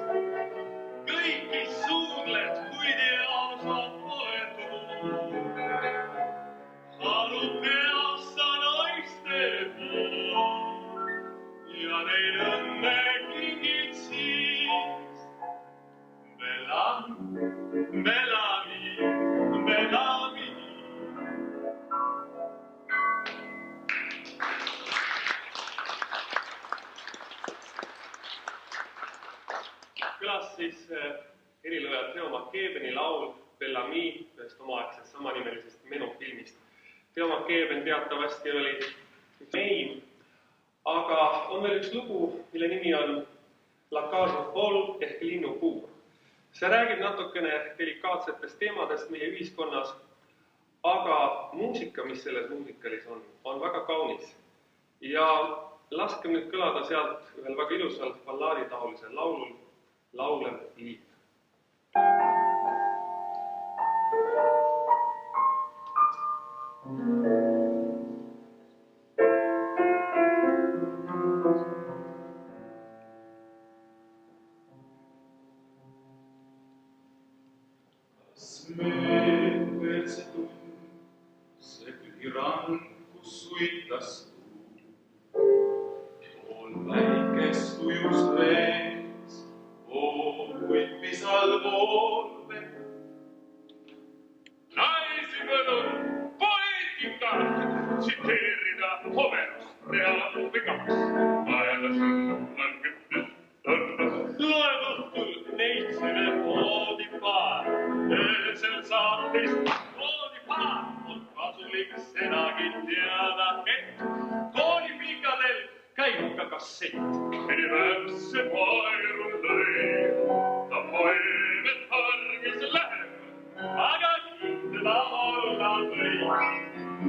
kõiki suudled, kuid jaosad pole tuud. Halud peas sa naiste viid ja neil õnne kingid siis. Belami, Belami, Belami. Kõlas siis helilooja Theo McKebeni laul Bellami ühest omaaegsest samanimelisest menufilmist. Theo McKeben teatavasti oli meil, aga on veel üks lugu, mille nimi on La Cage aux Folles ehk Linnupuur. See räägib natukene delikaatsetest teemadest meie ühiskonnas, aga muusika, mis selles muusikalis on väga kaunis. Ja laskem nüüd kõlada sealt ühel väga ilusal ballaaditaolisel laulul Laulev liiv. Veel see tund, see pühirang, kus suitas tuu. Tool väikest ujust vees, kuid pisal pool vett. Naisi mõnul poeetika, tsiteerida Homerust teab või kaks. Ajadas langete loeb õhtul neitsile voodipaar. Öösel saates voodipaar on kasulik sedagi teada, et koolipikadel käib ka kassett. Meni väpse paeru lõi, ta poemet hargis läheb, aga kindla olla või.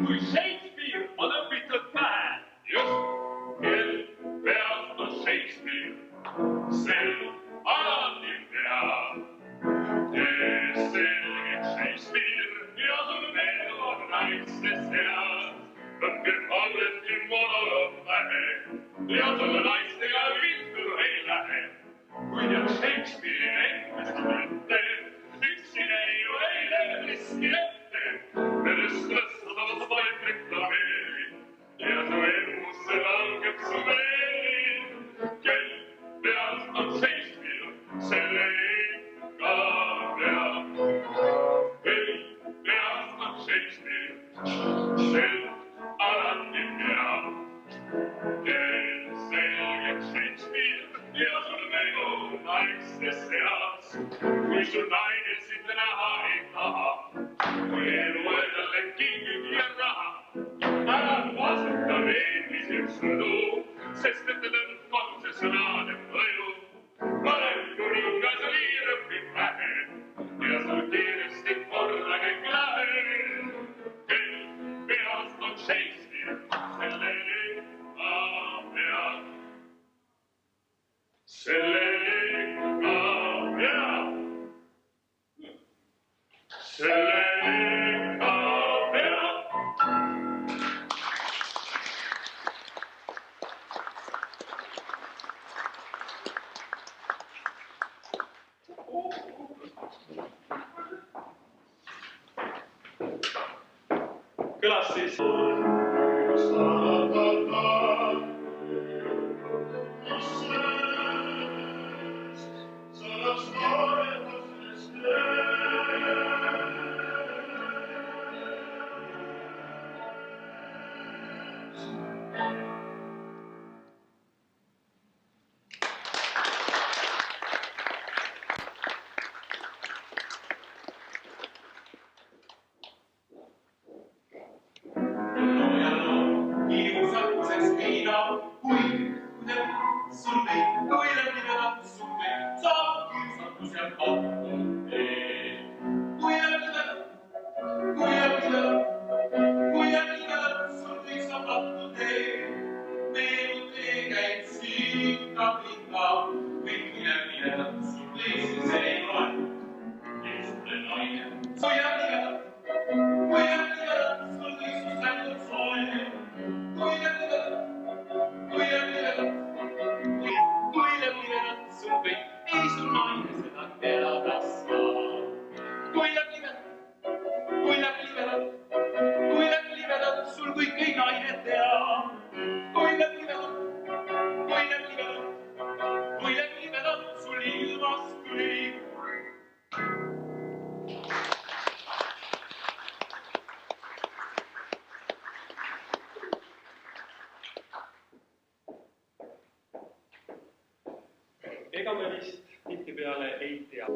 Kui Shakespeare on õpitud pähe, just kel pealt on Shakespeare, sel alati peab. Tee selgeks Shakespeare ja sul veel on naiste seas. Võtke alleti monoloog vähe ja sulle naistega viltu ei lähe. Kui tead Shakespeare'i endast mõtte, üksine ju ei lähe riski ette. Verest lõssad vaid reklameeri ja su emusse langeb su veel. Kel pealt on Shakespeare, selle ka peab. Kel pealt on Shakespeare, sel alati peab. Tee selgeks Shakespeare ja sul melu naiste seas. Kui su naine sind näha ei taha, kui elu talle kingib ja raha, ära vastuta veenmiseks sõdu, sest et nõnd on see sõnade mõju. Parem kuningas liirõpib vähe ja sul kiiresti korra kõik läheb. Kel peast on Shakespeare, sellele ka peab. Sellele ka peab. Sellele ka peab. Kõlas siis tihtipeale ei tea.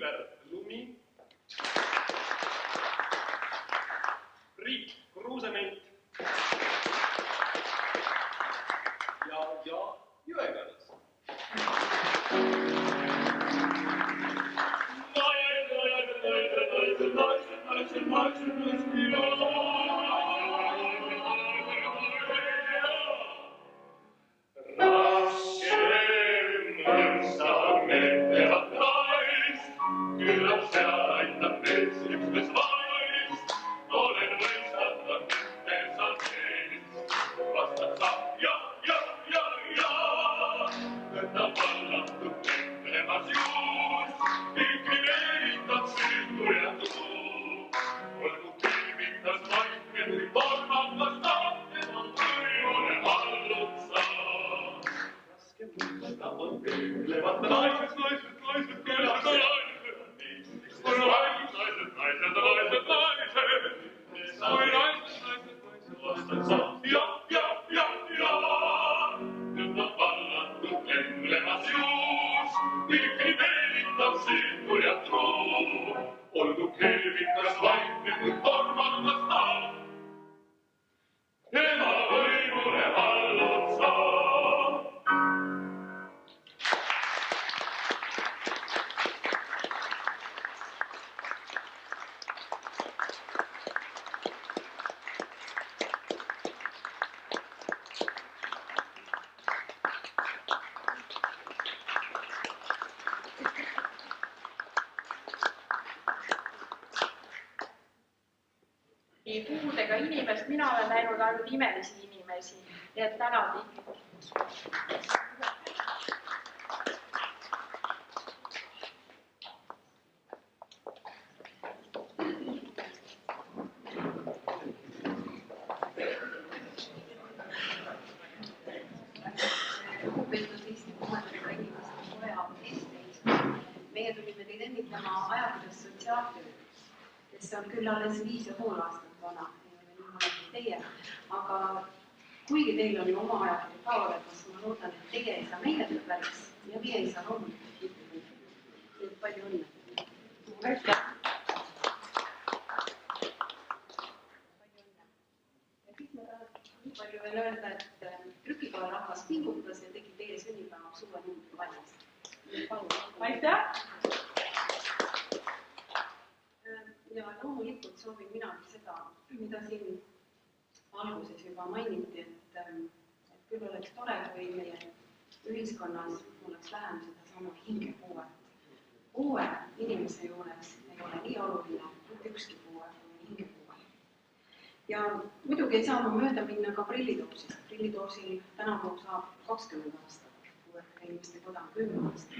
Silver Lumi, Priit Kruusement ja Jõekallas. Küllap see aitab mees üksnes vaist, olen mõistatud, teil saab sees. Vastab saab ja, võtab vallatud temas juus, ikki veeritab süütu ja tuu. Olgu kiivitas vaikne, kui tormakas taab, tema mõjule allud saab. Raske mõista on töölevad naised, küllap see naised. Nüüd on vallatud lendlemas juus, ikki veeritab süütu ja truu. Olgu keevikas vaikne, kui tormakas taab, tema võimule allud saab. Puudega inimest, mina olen näinud ainult imelisi inimesi, nii et tänan ikkagi. Lugupeetud Eesti Puuetega Inimeste Koja eestseisjad, meie tulime teid õnnitlema ajakirjas Sotsiaaltöö, kes on küll alles 5,5 aastat vana, ei ole nii vana kui teie, aga kuigi teil on ju oma ajakiri ka olemas, ma loodan, et teie ei saa meeldida päris ja meie ei saa loomulikult mitte. Nii et palju õnne. Ja kõik ma tahan nii palju veel öelda, et trükikoja rahvas pingutas ja tegi teie sünnipäevaks uue numbri valmis. Aitäh! Ja loomulikult soovin minagi seda, mida siin alguses juba mainiti, et küll oleks tore, kui meie ühiskonnas oleks vähem sedasama hingepuuet. Puue inimese juures ei ole nii oluline, mitte ükski puue kui hingepuue. Ja muidugi ei saa ma mööda minna ka prillitoosist. Prillitoosil tänavu saab 20 aastat, puuetega inimeste koda on 10 aastat.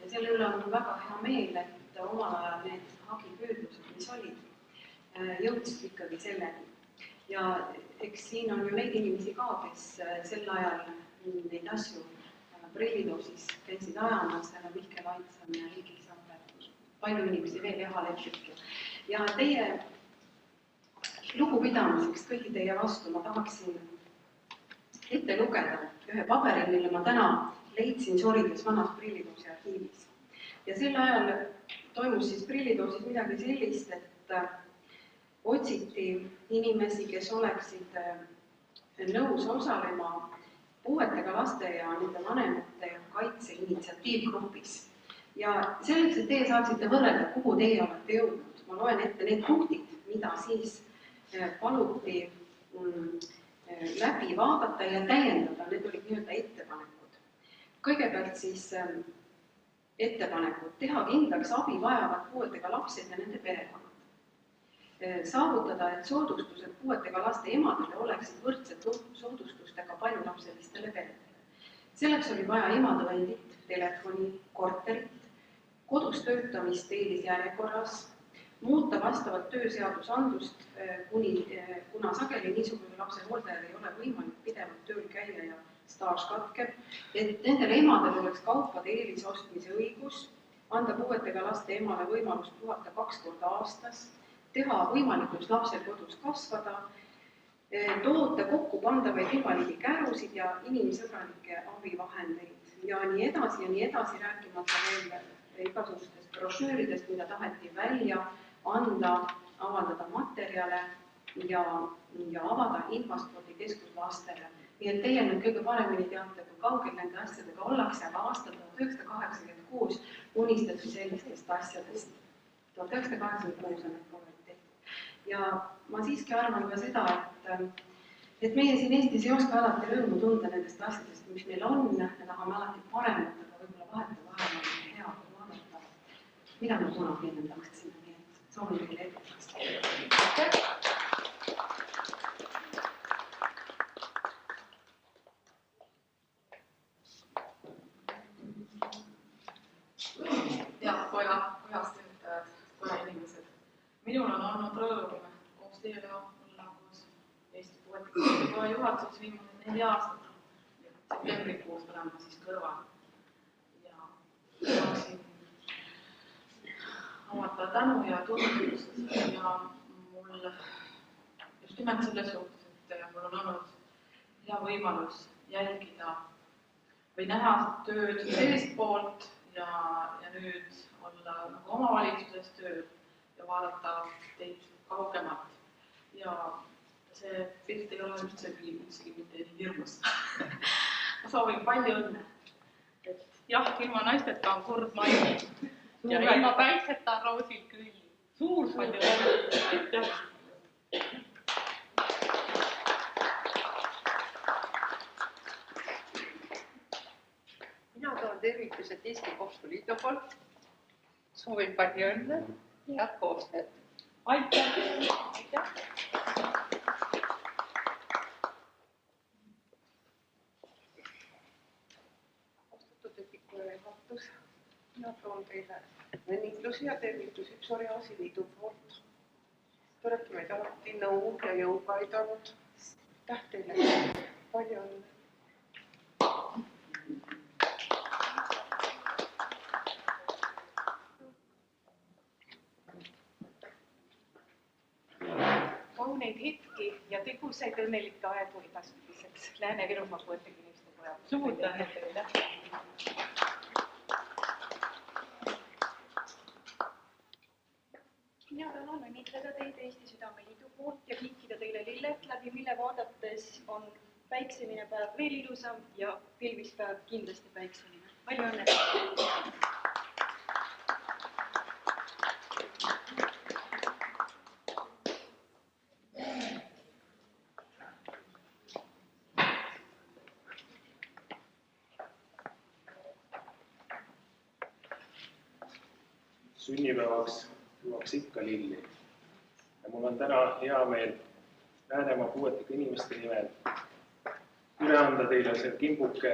Ja selle üle on väga hea meel, et omal ajal need hagipüüdlused, mis olid, jõudsid ikkagi selleni. Ja eks siin on ju neid inimesi ka, kes sel ajal neid asju prillitoosis käisid ajamas, härra Mihkel Aitsam ja Riigi Sander, palju inimesi veel Jahalepik. Ja teie lugupidamiseks kõigi teie vastu ma tahaksin ette lugeda ühe paberi, mille ma täna leidsin sorides vanas prillitoosi arhiivis. Ja sel ajal toimus siis prillitoosis midagi sellist, et otsiti inimesi, kes oleksid nõus osalema puuetega laste ja nende vanemate kaitse initsiatiivgrupis. Ja selleks, et teie saaksite võrrelda, kuhu teie olete jõudnud, ma loen ette need punktid, mida siis paluti läbi vaadata ja täiendada, need olid nii-öelda ettepanekud. Kõigepealt siis ettepanekud, teha kindlaks abi vajavad puuetega lapsed ja nende perekonnad. Saavutada, et soodustused puuetega laste emadele oleksid võrdsed soodustustega paljulapselistele peredele. Selleks oli vaja ematõendit, telefoni, korterit, kodus töötamist eelisjärjekorras, muuta vastavat tööseadusandlust, kuna sageli niisugune lapse hooldajal ei ole võimalik pidevalt tööl käia ja staaž katkeb, et nendele emadele oleks kaupade eelisostmise õigus, anda puuetega laste emale võimalus puhata 2 korda aastas, teha võimalikuks lapsel kodus kasvada, toota kokku pandavaid invaliidikäärusid ja inimsõbralikke abivahendeid ja nii edasi, rääkimata veel igasugustest brošüüridest, mida taheti välja anda, avaldada materjale ja avada infospordikeskus lastele. Nii et teie nüüd kõige paremini teate, kui kaugel nende asjadega ollakse, aga aastal 1986 unistati sellistest asjadest. 1986 on need projektid tehtud. Ja ma siiski arvan ka seda, et meie siin Eestis ei oska alati rõõmu tunda nendest asjadest, mis meil on, me tahame alati paremat, aga võib-olla vahetevahel on hea vaadata, mida me kunagi enne tahtsime, nii et soovin teile edukast. Kojast töötajad, koja inimesed. Minul on olnud rõõm koos teiega olla koos Eesti Puuetega Koja juhatuses viimased 4 aastat. Septembrikuus olen ma siis kõrval. Ja tahaksin avaldada tänu ja tunnustust ja mul just nimelt selles suhtes, et mul on olnud hea võimalus jälgida või näha tööd sellist poolt ja nüüd olla nagu omavalitsuses tööl ja vaadata teid kaugemalt. Ja see pilt ei ole üldsegi mitte nii hirmus. Ma soovin palju õnne. Et jah, ilma naisteta on kurb maailm ja ilma päikseta on roosil küll. Suur palju õnne. Mina toon tervitused Eesti Kohtuliidu poolt. Soovin palju õnne ja head koostööd. Aitäh! Aitäh! Austatud Etikoja juhatus, mina toon teile õnnitlusi ja tervitusi Psoriaasi liidu poolt. Te olete meid alati nõu ja jõuga aidanud. Aitäh teile! Palju õnne! Kauneid hetki ja tegusaid õnnelikke aegu edaspidiseks Lääne-Virumaa Puuetega Inimeste Koja. Suur tänu teile! Mina tahan õnnitleda teid Eesti Südameliidu poolt ja kinkida teile lilled, läbi mille vaadates on päikseline päev veel ilusam ja pilvispäev kindlasti päikseline. Palju õnne! Sünnipäevaks tuuakse ikka lilli. Ja mul on täna hea meel Läänemaa puuetega inimeste nimel üle anda teile see kimbuke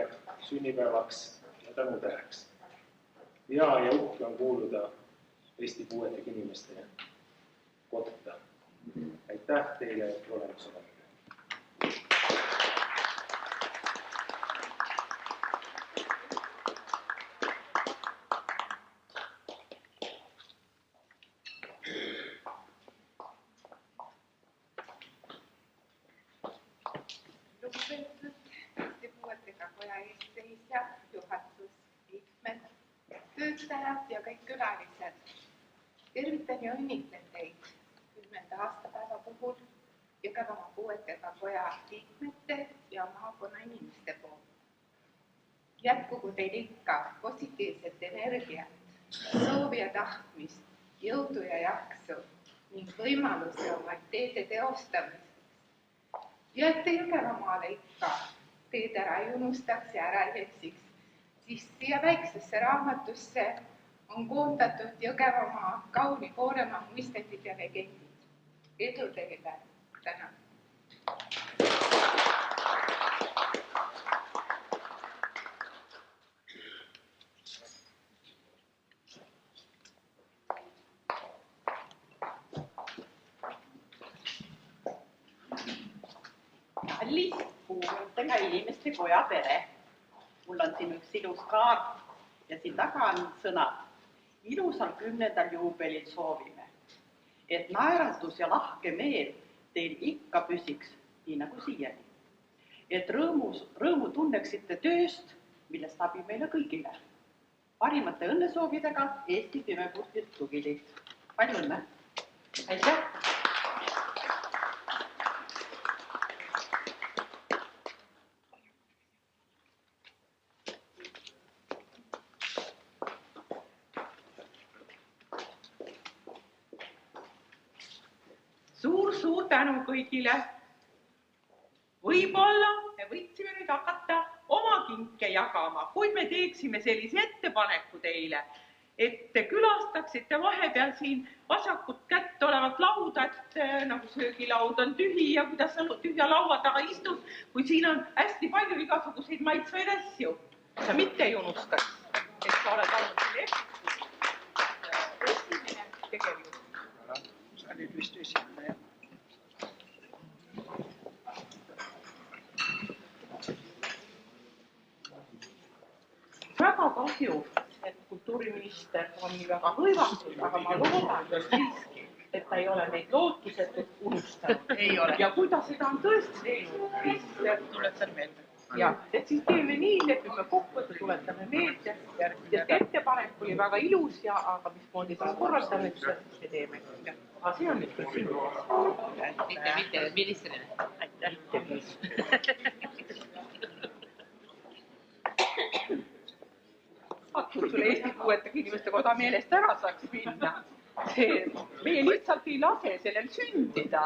sünnipäevaks ja tänutäheks. Hea ja uhke on kuuluda Eesti puuetega inimeste kotta. Aitäh teile olemas olete. Töötajad ja kõik külalised. Tervitan ja õnnitlen teid 10. aastapäeva puhul Jõgevamaa Puuetega Koja liikmete ja maakonna inimeste poolt. Jätkugu teil ikka positiivset energiat, soovi ja tahtmist, jõudu ja jaksu ning võimaluse oma ideede teostamiseks. Ja et te Jõgevamaale ikka teed ära ei unustaks ja ära ei eksiks, siis siia väiksesse raamatusse on koondatud Jõgevamaa kauni Kooremaa muistendid ja legendid. Edu teile! Tänan! Kallis Puuetega Inimeste Koja pere. Mul on siin üks ilus kaart ja siin taga on sõnad. Ilusal 10. juubelil soovime, et naeratus ja lahke meel teil ikka püsiks, nii nagu siiani. Et rõõmu tunneksite tööst, millest abi meile kõigile. parimate õnnesoovidega Eesti Pimepuhti Tugiliit. Palju õnne! Aitäh! Suur tänu kõigile. Võib-olla me võiksime nüüd hakata oma kinke jagama, kuid me teeksime sellise ettepaneku teile, et te külastaksite vahepeal siin vasakut kätt olevat lauda, et nagu söögilaud on tühi ja kuidas sa tühja laua taga istud, kui siin on hästi palju igasuguseid maitsvaid asju. Sa mitte ei unustaks, et sa oled olnud selle esimene tegevjuht. Sa nüüd vist esimene, jah. Väga kahju, et kultuuriminister on nii väga hõivatud, aga ma loodan siiski, et ta ei ole meid lootusetult unustanud. Ei ole. Ja kui ta seda on tõesti teinud, siis tuletan meelde. Ja, et siis teeme nii, lepime kokku, et tuletame meelde. Sest ettepanek oli väga ilus, aga mismoodi ta korraldame, siis me teeme. Aga see on nüüd kõik sinu. Mitte ministrile. Kui sulle Eesti Puuetega Inimeste Koda meelest ära saaks minna. Meie lihtsalt ei lase sellel sündida.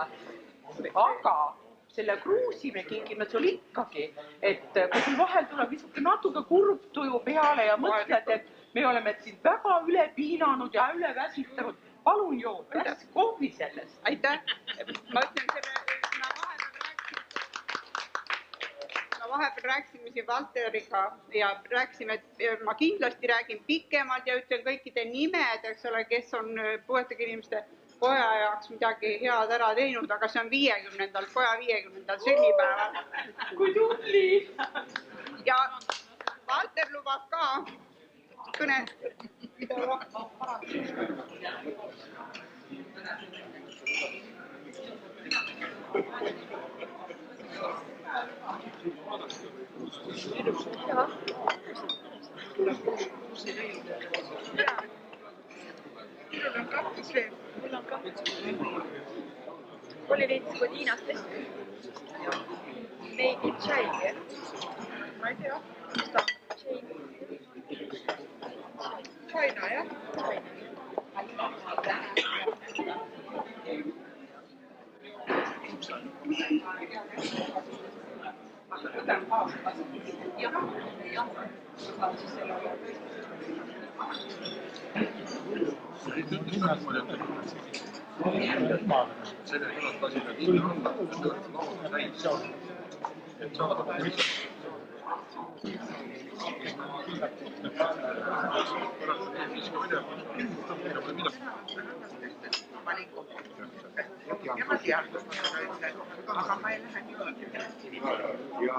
Aga selle kruusi me kingime sul ikkagi, et kui sul vahel tuleb natuke kurb tuju peale ja mõtled, et me oleme sind väga üle piinanud ja üle väsitanud, palun joo, kohvi sellest. Aitäh. Ma ütlen selle, vahepeal rääkisime siin Valteriga ja rääkisime, et ma kindlasti räägin pikemalt ja ütlen kõikide nimed, eks ole, kes on puuetega inimeste koja jaoks midagi head ära teinud, aga see on 50. koja 50. sünnipäeval. Kui tubli! Ja Valter lubab ka kõne. Oli veits Kodiinast tehtud. Made in China. Ma ei tea, mis ta on. China, jah? Aga ma ei lähe niimoodi. Ja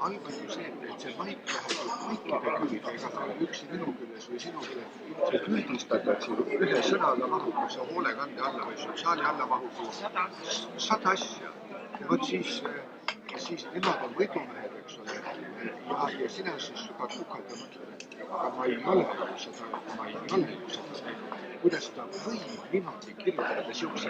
algab ju see, et see maik läheb maikide külge, ega ta ole üksi minu küljes või sinu küljes. See üldistada, et siin ühe sõnaga mahub, kui see hoolekande alla või sotsiaali alla mahub 100 asja. Ja võt siis nemad on võidumehed, eks ole. Ja sina siis sügad kukalt ja mõtled, aga ma ei ole ju seda. Kuidas ta võib niimoodi kirjutada siukse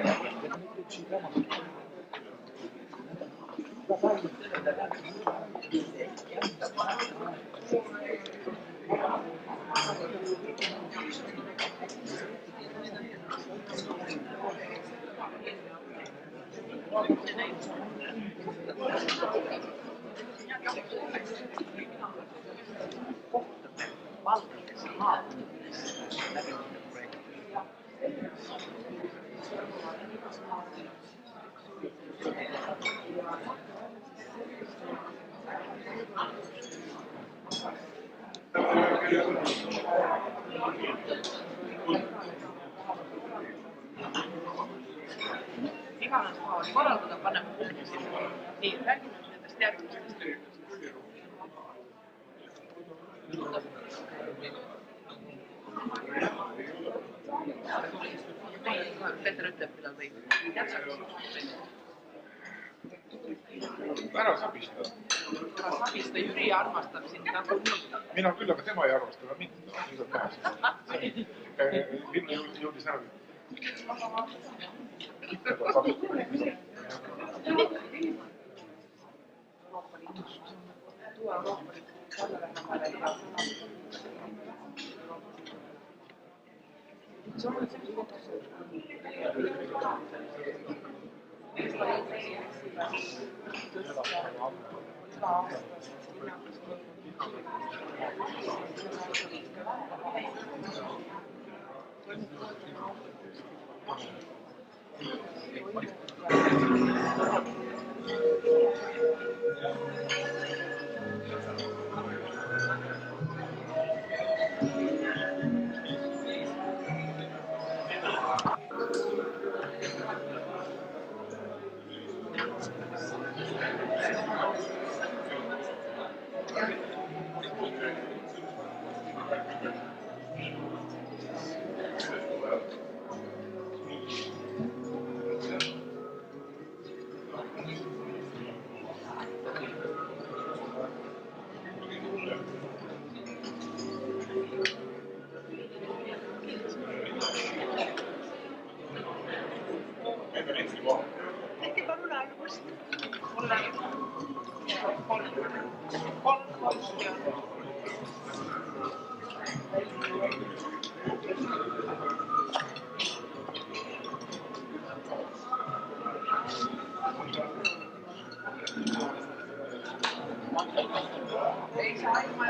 iganes tahavad korraldada, paneme puhkusi. Nii, räägime nendest järgmistest. Peeter ütleb, millal võib. Ära sa pista. Saviste Jüri armastab sind nagunii. Mina küll, aga tema ei arvasta ka mind. Nüüd on näha. Linnu jõudis ära. Ikka peab kasutama. Euroopa Liidust. Tuua Euroopa Liidust Kalle see on see ei saa ilma